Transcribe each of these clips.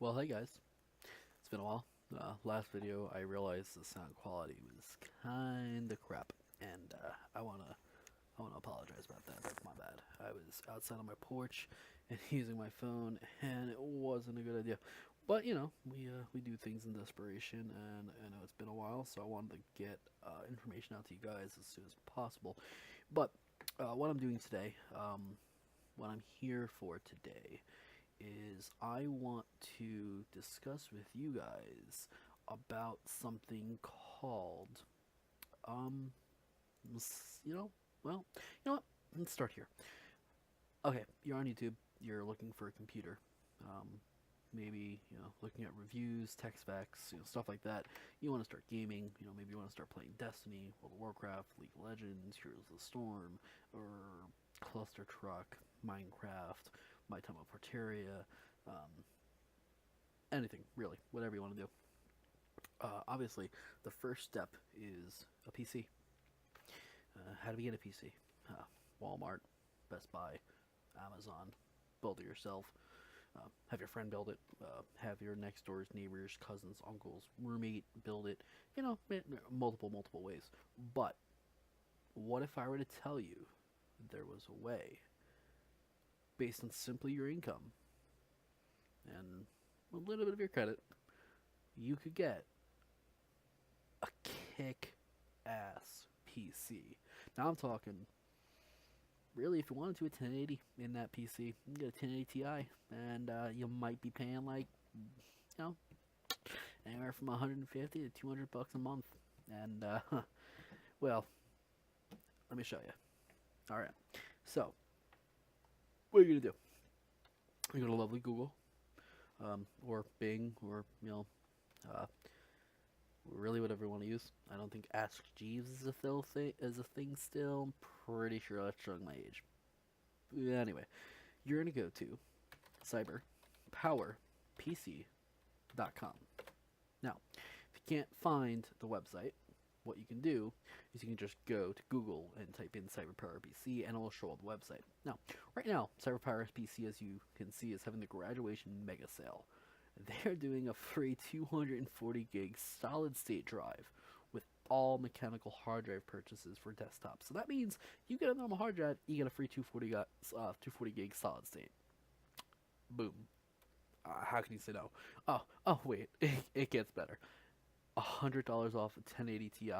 Well, hey guys, it's been a while. Last video, I realized the sound quality was kinda crap, and I wanna apologize about that. That's my bad. I was outside on my porch and using my phone, and it wasn't a good idea. But we do things in desperation, and I know it's been a while, so I wanted to get information out to you guys as soon as possible. But what I'm doing today, what I'm here for today is I want to discuss with you guys about something called um s- you know well you know what, let's start here. Okay, you're on YouTube, you're looking for a computer, um maybe looking at reviews, tech specs, stuff like that. You want to start gaming, maybe you want to start playing Destiny, World of Warcraft, League of Legends, Heroes of the Storm, or Cluster Truck, Minecraft, My Time of Porteria, um, anything really, whatever you want to do. Obviously, the first step is a PC. How do we get a PC? Uh, Walmart, Best Buy, Amazon. Build it yourself. Have your friend build it. Have your next door's neighbors, cousins, uncles, roommate build it. Multiple ways. But what if I were to tell you there was a way, based on simply your income and a little bit of your credit, you could get a kick ass PC. Now I'm talking, really, if you wanted to, a 1080 in that PC, you can get a 1080 Ti, and you might be paying like, you know, anywhere from 150 to 200 bucks a month. And, well, let me show you. All right. So, what are you going to do? You go to lovely Google, or Bing, or, uh, really whatever you want to use. I don't think Ask Jeeves is a thing still. I'm pretty sure that's showing my age. Anyway, you're gonna go to cyberpowerpc.com. Now, if you can't find the website, what you can do is you can just go to Google and type in CyberPowerPC and it will show up the website. Now, right now, CyberPowerPC, as you can see, is having the graduation mega sale. They're doing a free 240 gig solid state drive with all mechanical hard drive purchases for desktops. So that means you get a normal hard drive, you get a free 240 gig solid state. Boom. How can you say no? Oh wait, it gets better. $100 off a 1080 Ti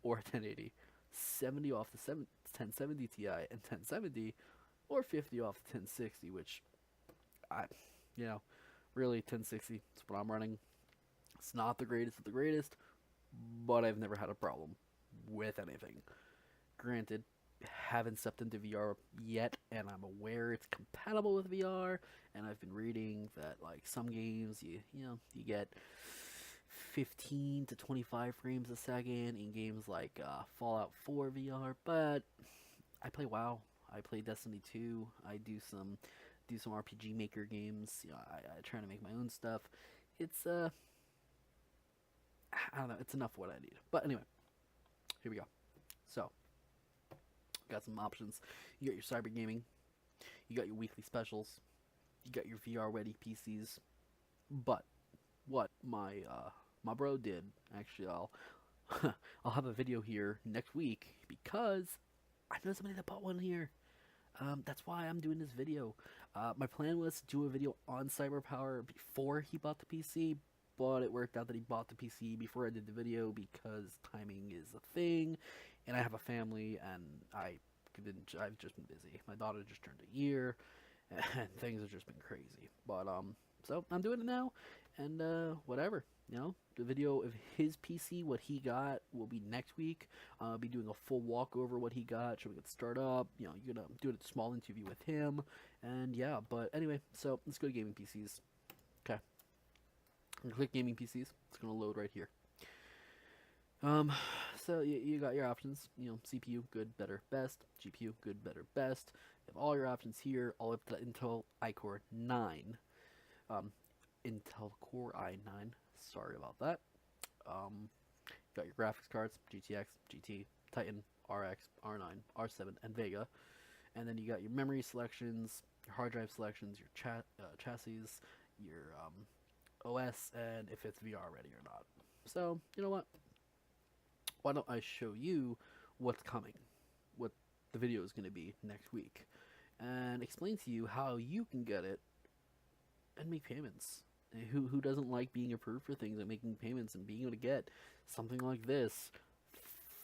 or 1080, 70 off the 1070 Ti and 1070, or 50 off the 1060, which I, you know, really 1060 is what I'm running. It's not the greatest of the greatest, but I've never had a problem with anything. Granted, haven't stepped into VR yet, and I'm aware it's compatible with VR. And I've been reading that like some games, you get 15 to 25 frames a second in games like Fallout 4 VR. But I play WoW. I play Destiny 2. I do some RPG Maker games. I try to make my own stuff. It's I don't know. It's enough for what I need. But anyway, here we go. So got some options. You got your cyber gaming. You got your weekly specials. You got your VR ready PCs. But what my bro did, actually, I'll have a video here next week because I know somebody that bought one here. That's why I'm doing this video. My plan was to do a video on Cyberpower before he bought the PC, but it worked out that he bought the PC before I did the video because timing is a thing, and I have a family, and I've just been busy. My daughter just turned a year, and things have just been crazy. But so I'm doing it now, and whatever. The video of his PC, what he got, will be next week. I'll be doing a full walkover what he got, showing it start up. You're gonna do a small interview with him, and yeah. But anyway, so let's go to gaming PCs. Okay, I'm gonna click gaming PCs. It's gonna load right here. Um, so you got your options. CPU, good, better, best. GPU, good, better, best. You have all your options here, all up to the Intel iCore 9. Um, Intel Core i9. Sorry about that. Got your graphics cards: GTX, GT, Titan, RX, R9, R7, and Vega. And then you got your memory selections, your hard drive selections, your chassis, your OS and if it's VR ready or not. So, you know what? Why don't I show you what's coming, what the video is going to be next week, and explain to you how you can get it and make payments. Who doesn't like being approved for things and making payments and being able to get something like this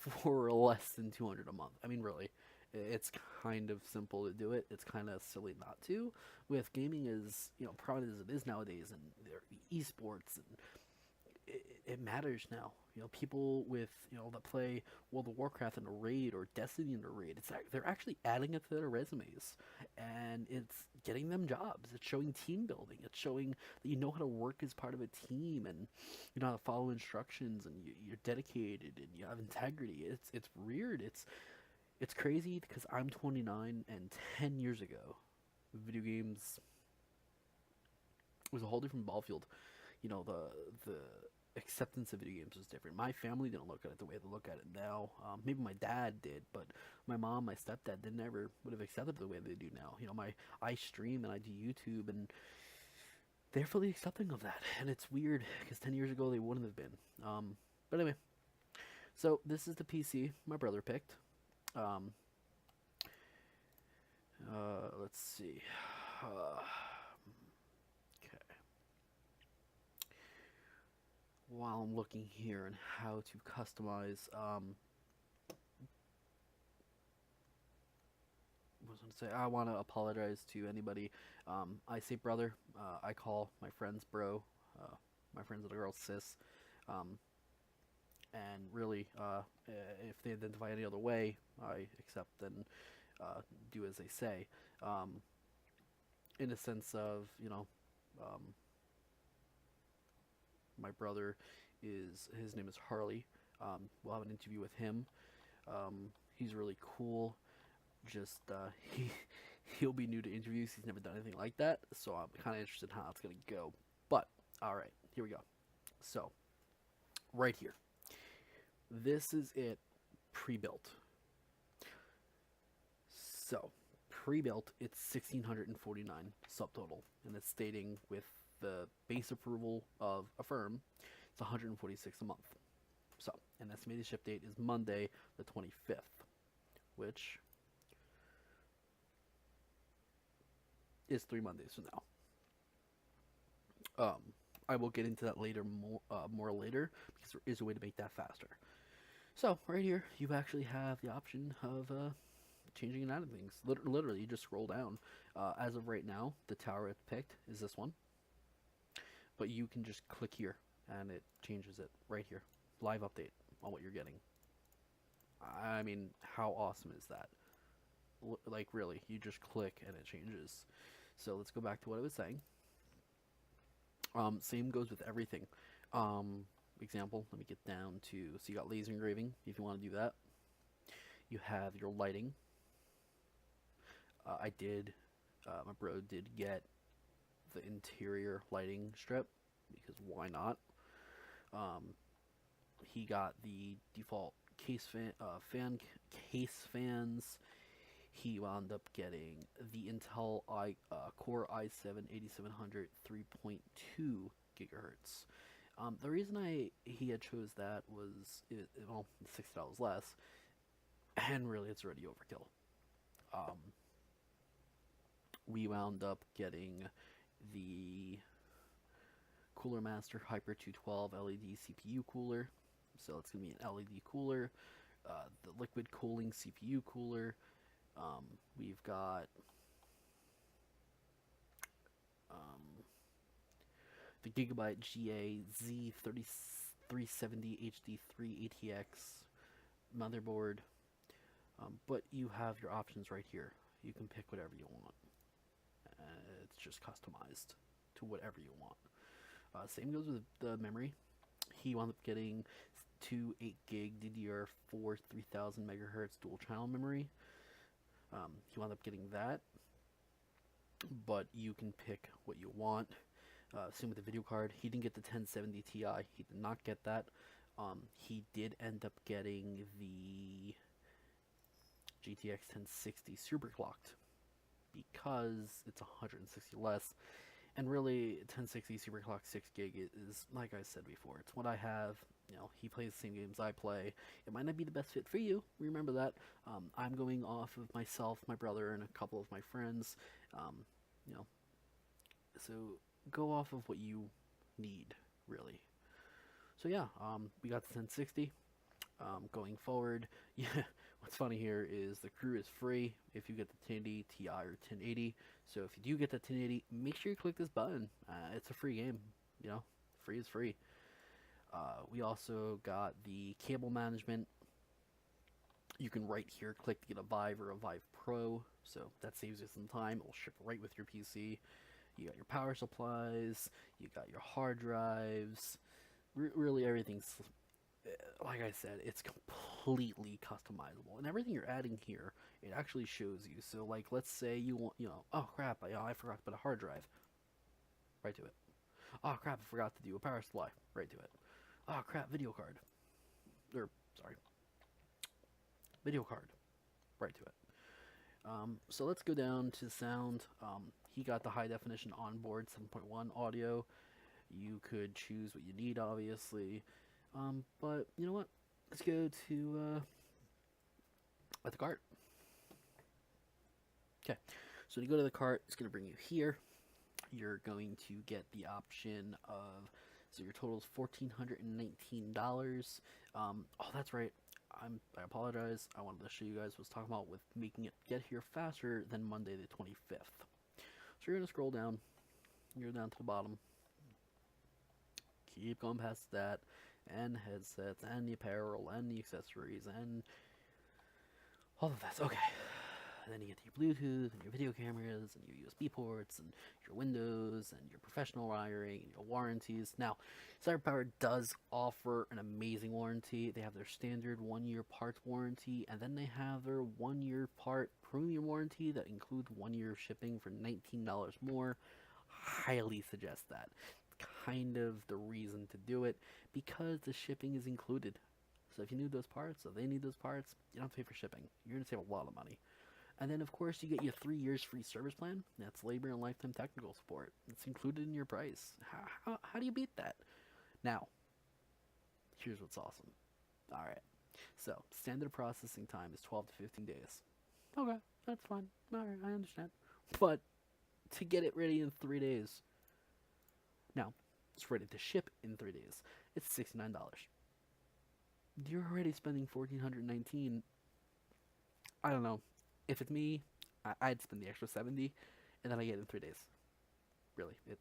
for less than 200 a month? I mean, really, it's kind of simple to do it. It's kind of silly not to. With gaming as prominent as it is nowadays, and their esports, and it matters now. People with that play World of Warcraft in a raid or Destiny in a raid. They're actually adding it to their resumes, and it's getting them jobs. It's showing team building. It's showing that you know how to work as part of a team, and you know how to follow instructions, and you're dedicated, and you have integrity. It's weird. It's crazy because I'm 29, and 10 years ago, video games was a whole different ball field. The acceptance of video games was different. My family didn't look at it the way they look at it now. Maybe my dad did, but my mom, my stepdad, they never would have accepted it the way they do now. I stream and I do YouTube, and they're fully accepting of that. And it's weird because 10 years ago they wouldn't have been. But anyway, so this is the PC my brother picked. Let's see. Okay. While I'm looking here and how to customize, what was I going to say? I want to apologize to anybody. I say brother. I call my friends bro. My friends that are girls sis. Um, and really, if they identify any other way, I accept and do as they say. In a sense of, my brother his name is Harley. We'll have an interview with him. He's really cool. Just he'll be new to interviews. He's never done anything like that, so I'm kind of interested in how it's gonna go. But all right, here we go. So right here, this is it pre-built. So pre-built, it's 1,649 subtotal, and it's stating with the base approval of Affirm, it's 146 a month. So an estimated ship date is Monday, the 25th, which is 3 Mondays from now. I will get into that later, more later, because there is a way to make that faster. So right here, you actually have the option of changing and adding things. Literally, you just scroll down. As of right now, the tower it's picked is this one, but you can just click here, and it changes it right here. Live update on what you're getting. I mean, how awesome is that? Like, really, you just click and it changes. So let's go back to what I was saying. Same goes with everything. Example, let me get down to, so you got laser engraving, if you want to do that. You have your lighting. My bro did get the interior lighting strip, because why not? He got the default case case fans. He wound up getting the Intel Core i7 8700 3.2 gigahertz. The reason he had chose that was $60 less, and really it's already overkill. We wound up getting the Cooler Master Hyper 212 LED CPU cooler, so it's gonna be an LED cooler. The liquid cooling CPU cooler. We've got the Gigabyte GA Z3370 HD3 ATX motherboard. But you have your options right here. You can pick whatever you want. It's just customized to whatever you want. Same goes with the memory. He wound up getting two 8 gig DDR4 3000 megahertz dual channel memory. He wound up getting that, but you can pick what you want. Same with the video card. He didn't get the 1070 Ti. He did not get that. He did end up getting the GTX 1060 superclocked because it's 160 less, And really, 1060 Superclock 6 gig is, like I said before, it's what I have. He plays the same games I play. It might not be the best fit for you. Remember that. I'm going off of myself, my brother, and a couple of my friends. Um, you know, so go off of what you need, really. So yeah, we got the 1060. Going forward, yeah. What's funny here is the crew is free if you get the 1080 Ti or 1080. So if you do get the 1080, make sure you click this button. It's a free game. Free is free. We also got the cable management. You can right here click to get a Vive or a Vive Pro, so that saves you some time. It will ship right with your PC. You got your power supplies, you got your hard drives. Really, everything's, like I said, it's completely customizable, and everything you're adding here, it actually shows you. So, like, let's say you want, oh crap, I forgot to put a hard drive. Right to it. Oh crap, I forgot to do a power supply. Right to it. Oh crap, video card. Sorry, video card. Right to it. So let's go down to sound. He got the high definition onboard 7.1 audio. You could choose what you need, obviously. But you know what? Let's go to at the cart. Okay, so when you go to the cart, it's going to bring you here. You're going to get the option of, so your total is $1,419. Oh, that's right. I apologize. I wanted to show you guys what I was talking about with making it get here faster than Monday the 25th. So you're going to scroll down. You're down to the bottom. Keep going past that, and headsets, and the apparel, and the accessories, and all of that. Okay. And then you get your Bluetooth, and your video cameras, and your USB ports, and your Windows, and your professional wiring, and your warranties. Now, CyberPower does offer an amazing warranty. They have their standard 1-year parts warranty, and then they have their 1-year part premium warranty that includes 1-year shipping for $19 more. Highly suggest that. Kind of the reason to do it, because the shipping is included. So if you need those parts, or they need those parts, you don't have to pay for shipping. You're going to save a lot of money. And then, of course, you get your 3 years free service plan. That's labor and lifetime technical support. It's included in your price. How do you beat that? Now, here's what's awesome. All right. So, standard processing time is 12 to 15 days. Okay, that's fine. All right, I understand. But to get it ready in 3 days. Now, it's ready to ship in 3 days. It's $69. You're already spending $1,419. I don't know. If it's me, I'd spend the extra 70, and then I get it in 3 days. Really, it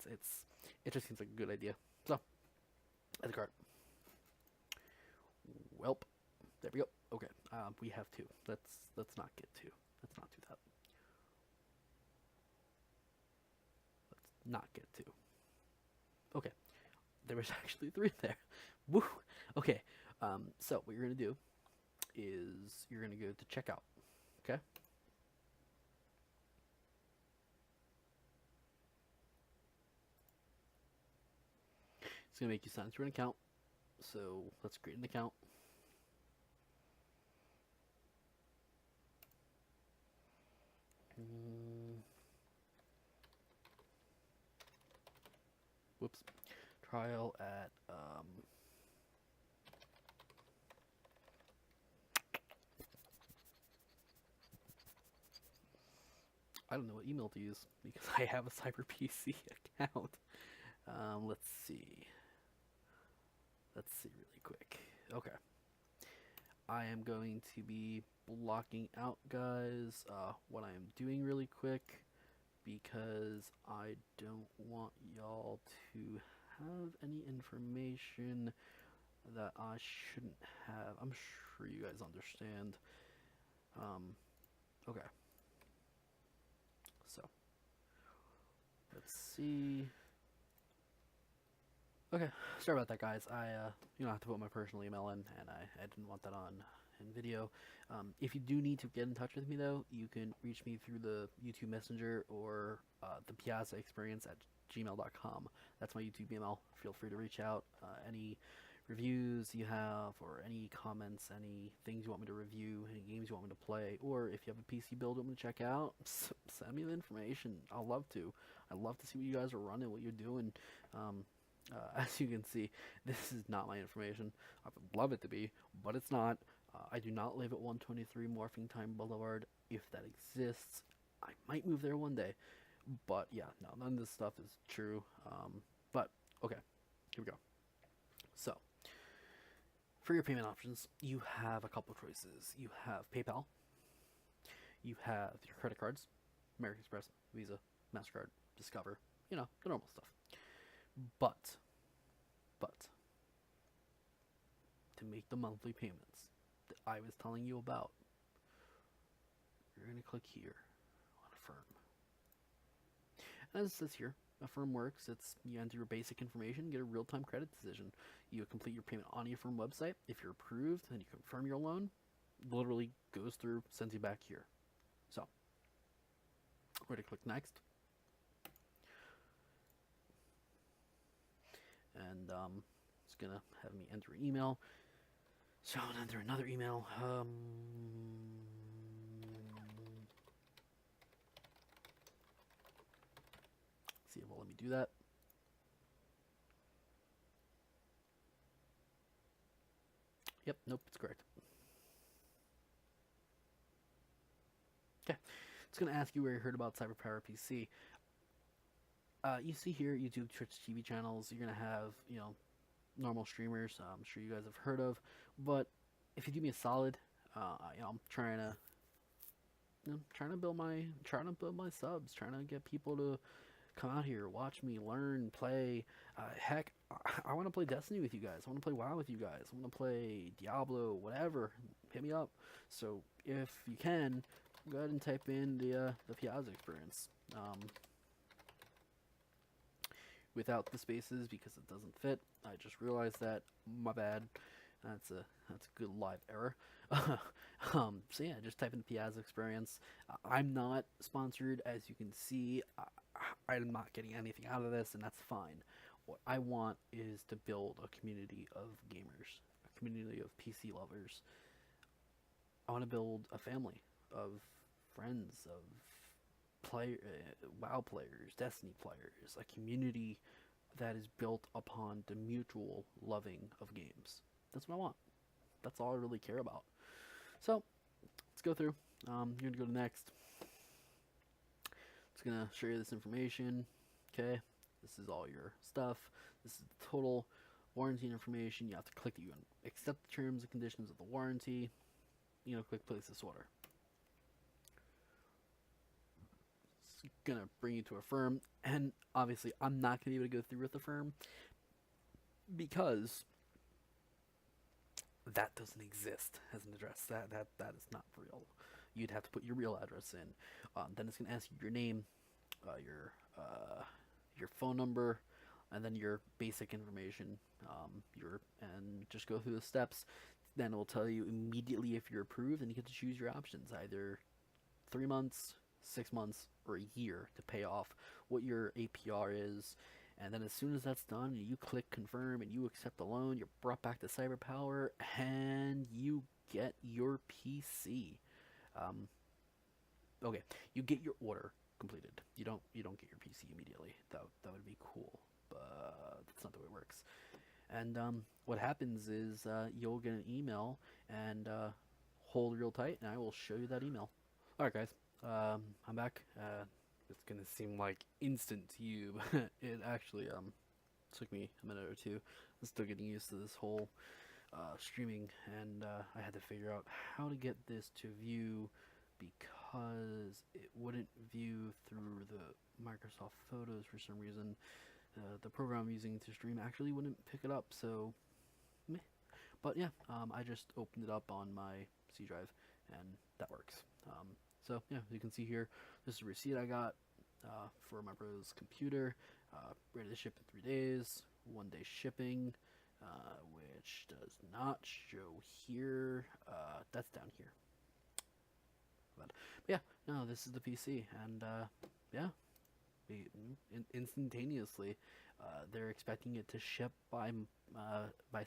just seems like a good idea. So, at the cart. Welp, there we go. Okay, we have 2. Let's not get 2. Let's not do that. Let's not get 2. Okay, there was actually 3 there. Woo. Okay, so what you're gonna do is you're gonna go to checkout. Okay. It's going to make you sign through an account. So let's create an account. Whoops. Trial at I don't know what email to use because I have a CyberPC account. Let's see. Let's see really quick. Okay. I am going to be blocking out, guys, what I am doing really quick because I don't want y'all to have any information that I shouldn't have. I'm sure you guys understand. Okay. So, let's see. Okay, sorry about that, guys. I have to put my personal email in, and I didn't want that on in video. If you do need to get in touch with me, though, you can reach me through the YouTube Messenger or the Piazza Experience at gmail.com. That's my YouTube email. Feel free to reach out. Any reviews you have, or any comments, any things you want me to review, any games you want me to play, or if you have a PC build you want me to check out, send me the information. I'll love to. I'd love to see what you guys are running, what you're doing. As you can see, this is not my information. I would love it to be, but it's not. I do not live at 123 Morphing Time Boulevard. If that exists, I might move there one day. But yeah, no, none of this stuff is true. But okay, here we go. So, for your payment options, you have a couple choices. You have PayPal, you have your credit cards, American Express, Visa, MasterCard, Discover, the normal stuff. But, to make the monthly payments that I was telling you about, you're going to click here on Affirm. As it says here, Affirm works. You enter your basic information, get a real-time credit decision. You complete your payment on the Affirm website. If you're approved, then you confirm your loan. Literally goes through, sends you back here. So, we're going to click next. And it's going to have me enter an email. So I'm going to enter another email. See if it'll let me do that. Yep, nope, it's correct. Okay, it's going to ask you where you heard about CyberPower PC. You see here YouTube, Twitch TV channels. You're going to have, normal streamers. I'm sure you guys have heard of. But if you do me a solid, I'm trying to build my subs, trying to get people to come out here, watch me, learn, play. Heck, I want to play Destiny with you guys. I want to play WoW with you guys. I want to play Diablo, whatever. Hit me up. So if you can, go ahead and type in the Piazza experience. Without the spaces because it doesn't fit. I just realized that. My bad. That's a good live error. So yeah, just type in Piazza experience. I'm not sponsored, as you can see. I'm not getting anything out of this, and that's fine. What I want is to build a community of gamers, a community of PC lovers. I want to build a family of friends, of WoW players, Destiny players, a community that is built upon the mutual loving of games. That's what I want. That's all I really care about. So, let's go through. You're going to go to next. It's going to show you this information. Okay, this is all your stuff. This is the total warranty information. You have to click that you accept the terms and conditions of the warranty. Click place this order. Gonna bring you to Affirm, and obviously I'm not gonna be able to go through with Affirm because that doesn't exist as an address. That is not real. You'd have to put your real address in. Then it's gonna ask you your name, your phone number, and then your basic information. And just go through the steps. Then it will tell you immediately if you're approved, and you get to choose your options, either 3 months, 6 months, or a year to pay off what your APR is. And then as soon as that's done, you click confirm and you accept the loan. You're brought back to CyberPower and you get your PC. Okay, you get your order completed. You don't get your PC immediately. That would be cool, but that's not the way it works. And what happens is you'll get an email, and hold real tight, and I will show you that email. All right, guys. I'm back. It's gonna seem like instant to you, but it actually took me a minute or two. I'm still getting used to this whole streaming, and I had to figure out how to get this to view because it wouldn't view through the Microsoft Photos for some reason. The program I'm using to stream actually wouldn't pick it up, so meh. But yeah, I just opened it up on my C drive, and that works. So yeah, you can see here, this is a receipt I got for my bro's computer, ready to ship in 3 days, 1 day shipping, which does not show here. That's down here. But yeah, no, this is the PC, and yeah, instantaneously. They're expecting it to ship by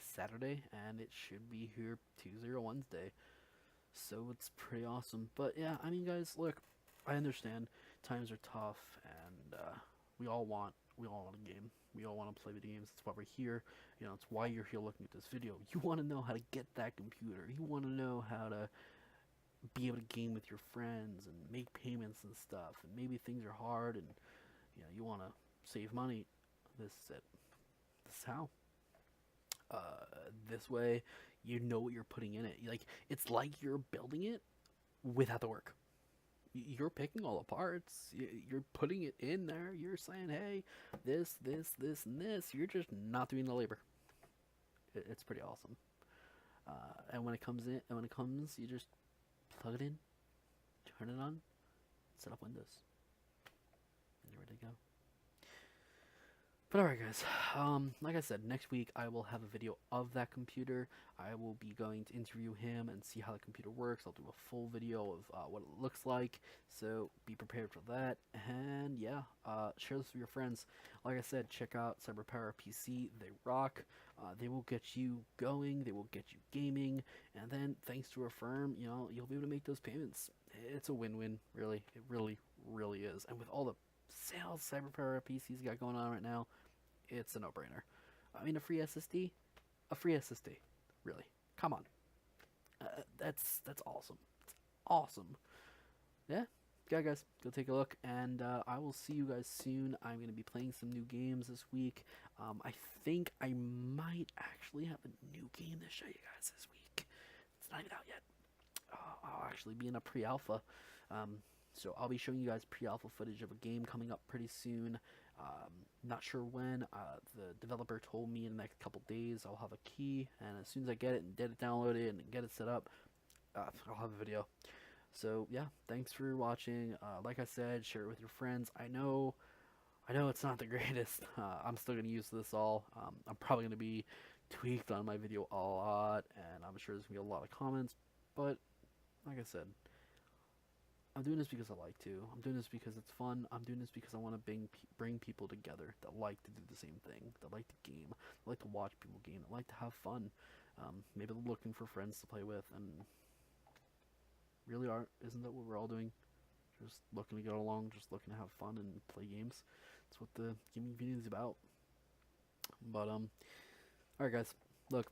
Saturday, and it should be here Tuesday or Wednesday. So it's pretty awesome. But yeah, I mean, guys, look, I understand times are tough, and we all want a game. We all want to play video games. That's why we're here. You know, it's why you're here looking at this video. You want to know how to get that computer. You want to know how to be able to game with your friends and make payments and stuff. And maybe things are hard, and you want to save money. This is it. This is how. This way, you know what you're putting in it. Like it's like you're building it without the work. You're picking all the parts. You're putting it in there. You're saying, hey, this, and this. You're just not doing the labor. It's pretty awesome. And when it comes, you just plug it in, turn it on, set up Windows, and you're ready to go. But alright guys, like I said, next week I will have a video of that computer. I will be going to interview him and see how the computer works. I'll do a full video of what it looks like, so be prepared for that. And yeah, share this with your friends. Like I said, check out CyberPower PC. They rock. They will get you going, they will get you gaming, and then thanks to a firm, you'll be able to make those payments. It's a win-win, really. It really, really is. And with all the sales CyberPower PCs got going on right now, it's a no-brainer. I mean, a free SSD, really. Come on, that's awesome. It's awesome. Yeah, guys, go take a look, and I will see you guys soon. I'm gonna be playing some new games this week. I think I might actually have a new game to show you guys this week. It's not even out yet. I'll actually be in a pre-alpha. So I'll be showing you guys pre-alpha footage of a game coming up pretty soon. Not sure when. The developer told me in the next couple days I'll have a key, and as soon as I get it and get it downloaded and get it set up, I'll have a video. So yeah, thanks for watching. Like I said, share it with your friends. I know it's not the greatest. I'm still gonna use this all. I'm probably gonna be tweaked on my video a lot, and I'm sure there's gonna be a lot of comments. But like I said, I'm doing this because I like to. I'm doing this because it's fun. I'm doing this because I want to bring people together that like to do the same thing, that like to game, that like to watch people game, that like to have fun. Maybe they're looking for friends to play with, and really isn't that what we're all doing? Just looking to get along, just looking to have fun and play games. That's what the gaming community is about. But alright guys, look,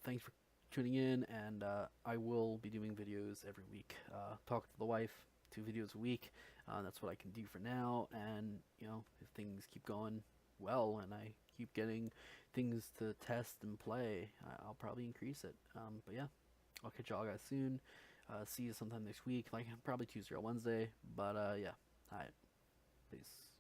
thanks for tuning in, and I will be doing videos every week. Talk to the wife, 2 videos a week. That's what I can do for now, and if things keep going well and I keep getting things to test and play, I'll probably increase it. But yeah, I'll catch y'all guys soon. See you sometime next week, like probably Tuesday or Wednesday. But yeah, alright, peace.